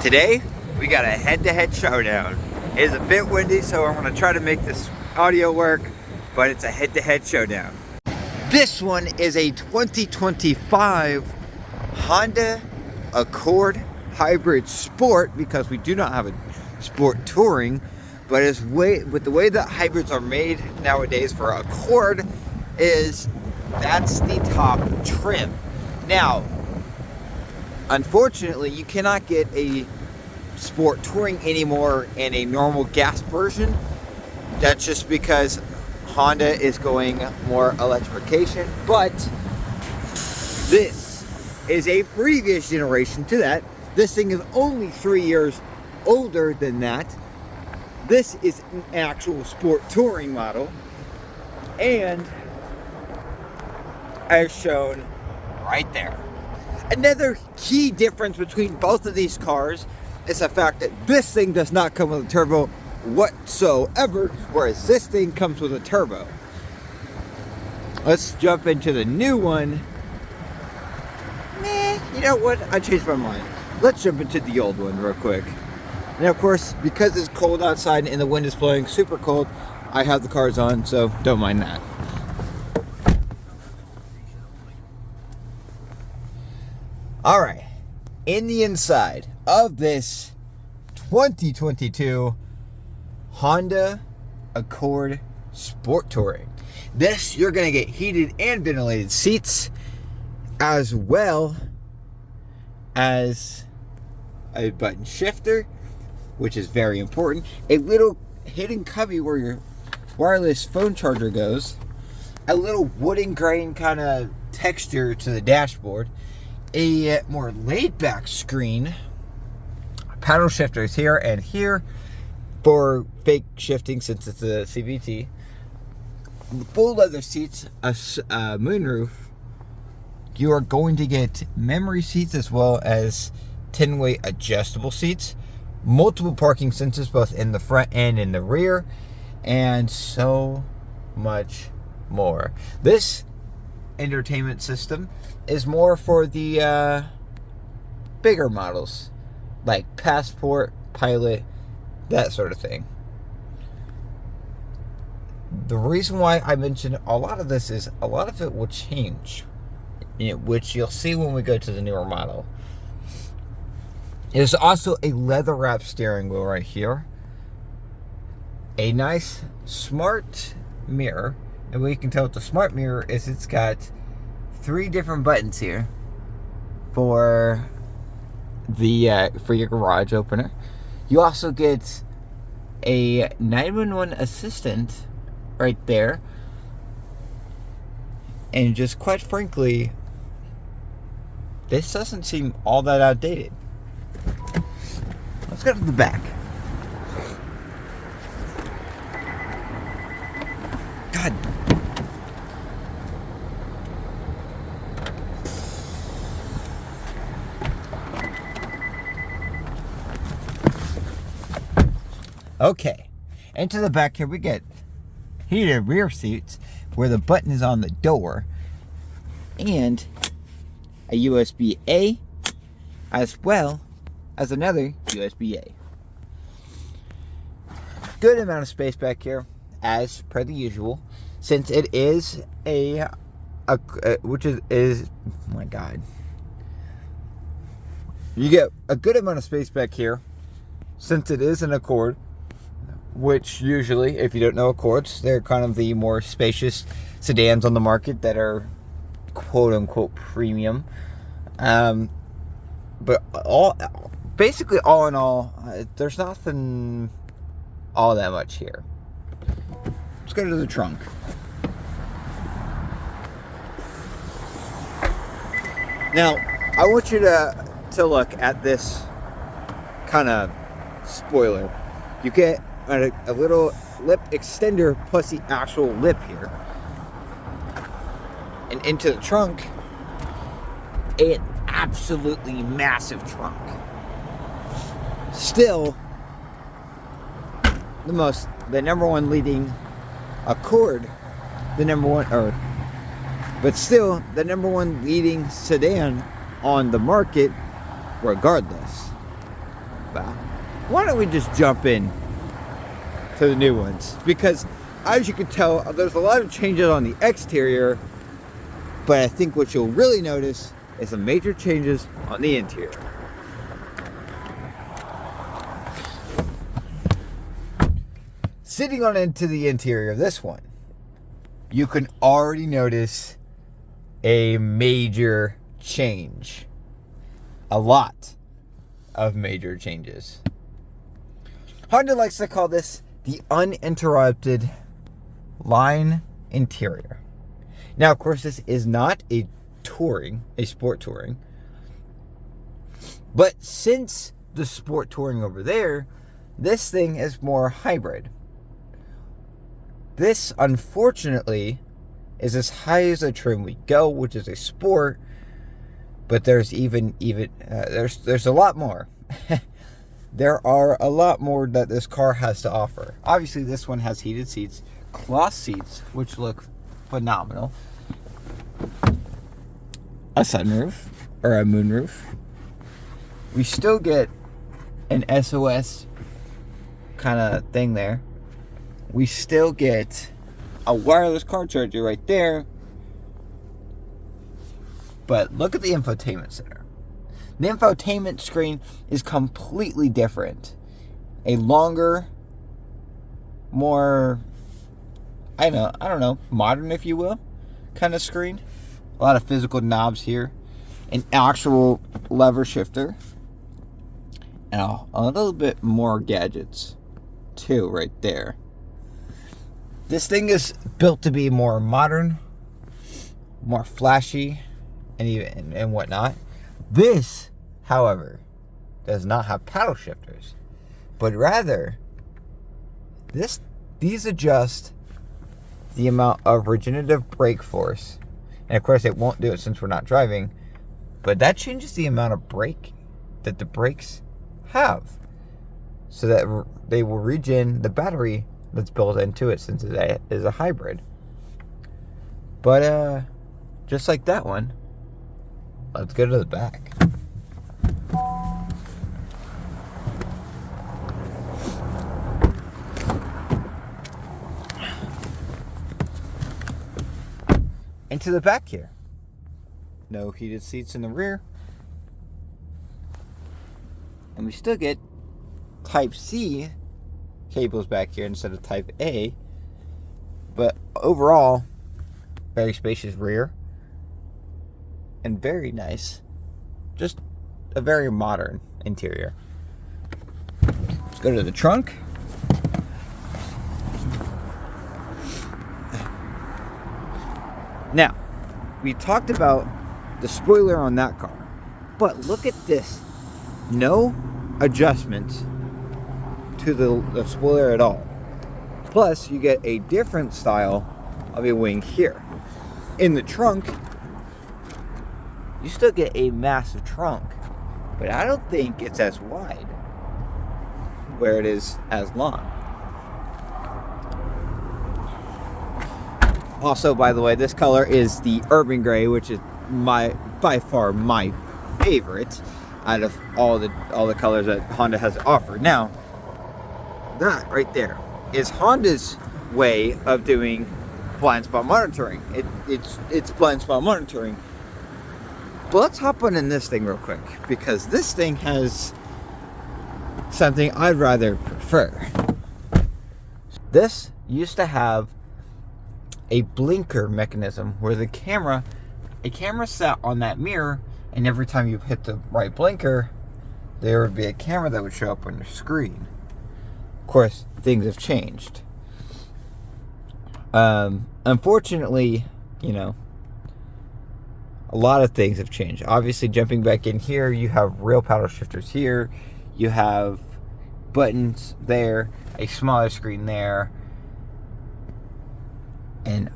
Today, we got a head-to-head showdown. It is a bit windy, so I'm gonna try to make this audio work, but it's a head-to-head showdown. This one is a 2025 Honda Accord Hybrid Sport, because we do not have a Sport Touring, but with the way that hybrids are made nowadays for Accord, that's the top trim. Now, unfortunately, you cannot get a Sport Touring anymore in a normal gas version. That's just because Honda is going more electrification, but this is a previous generation to that. This thing is only 3 years older than that. This is an actual Sport Touring model, and as shown right there. Another key difference between both of these cars is the fact that this thing does not come with a turbo whatsoever, whereas this thing comes with a turbo. Let's jump into the new one. You know what? I changed my mind. Let's jump into the old one real quick. And of course, because it's cold outside and the wind is blowing super cold, I have the cars on, so don't mind that. Alright, in the inside of this 2022 Honda Accord Sport Touring. This, you're going to get heated and ventilated seats, as well as a button shifter, which is very important. A little hidden cubby where your wireless phone charger goes. A little wooden grain kind of texture to the dashboard. A more laid-back screen. Paddle shifters here and here for fake shifting since it's a CVT. Full leather seats, a moonroof. You are going to get memory seats as well as 10-way adjustable seats. Multiple parking sensors both in the front and in the rear. And so much more. This entertainment system is more for the bigger models, like Passport, Pilot, that sort of thing. The reason why I mentioned a lot of this is a lot of it will change, which you'll see when we go to the newer model. There's also a leather wrap steering wheel right here. A nice smart mirror. And what you can tell with the smart mirror is it's got 3 different buttons here for the for your garage opener. You also get a 911 assistant right there. And just quite frankly, this doesn't seem all that outdated. Let's go to the back. God. Okay. Into the back here we get heated rear seats where the button is on the door, and a USB-A as well as another USB-A. Good amount of space back here, as per the usual, since it is which is oh my god. You get a good amount of space back here, since it is an Accord, which usually, if you don't know Accords, they're kind of the more spacious sedans on the market that are quote-unquote premium. But basically all in all, there's nothing all that much here. Let's go to the trunk. Now, I want you to look at this kind of spoiler. You get a little lip extender plus the actual lip here. And into the trunk, an absolutely massive trunk. Still, the number one leading Accord, but still the number one leading sedan on the market regardless. about, why don't we just jump in to the new ones? Because as you can tell, there's a lot of changes on the exterior, but I think what you'll really notice is some major changes on the interior. Sitting on into the interior of this one, you can already notice a major change. A lot of major changes. Honda likes to call this the uninterrupted line interior. Now, of course, this is not a sport touring. But since the sport touring over there, this thing is more hybrid. This, unfortunately, is as high as the trim we go, which is a sport. But there's there's a lot more. There are a lot more that this car has to offer. Obviously, this one has heated seats, cloth seats, which look phenomenal. A sunroof, or a moonroof. We still get an SOS kind of thing there. We still get a wireless car charger right there. But look at the infotainment center. The infotainment screen is completely different. A longer, more, I don't know, modern, if you will, kind of screen. A lot of physical knobs here. An actual lever shifter. And a little bit more gadgets, too, right there. This thing is built to be more modern, more flashy, and whatnot. This, however, does not have paddle shifters, but rather these adjust the amount of regenerative brake force, and of course it won't do it since we're not driving, but that changes the amount of brake that the brakes have, so that they will regen the battery that's built into it, since it is a hybrid. But just like that one, let's go to the back. Into the back here. No heated seats in the rear. And we still get Type C cables back here instead of Type A. But overall, very spacious rear. And very nice. Just a very modern interior. Let's go to the trunk. Now, we talked about the spoiler on that car. But look at this. No adjustments to the spoiler at all. Plus, you get a different style of a wing here. In the trunk, you still get a massive trunk, but I don't think it's as wide where it is as long. Also, by the way, this color is the Urban Gray, which is by far my favorite out of all the colors that Honda has to offer. Now, that right there is Honda's way of doing blind spot monitoring. It's blind spot monitoring. But let's hop on in this thing real quick, because this thing has something I'd rather prefer. This used to have a blinker mechanism where a camera sat on that mirror, and every time you hit the right blinker, there would be a camera that would show up on your screen. Of course, things have changed. Unfortunately, a lot of things have changed. Obviously, jumping back in here, you have real paddle shifters here. You have buttons there, a smaller screen there. And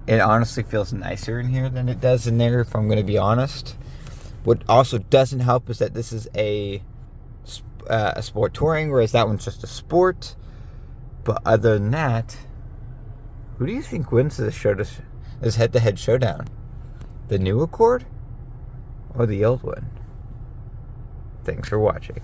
it honestly feels nicer in here than it does in there, if I'm going to be honest. What also doesn't help is that this is a sport touring, whereas that one's just a sport. But other than that, who do you think wins this head-to-head showdown? The new Accord or the old one? Thanks for watching.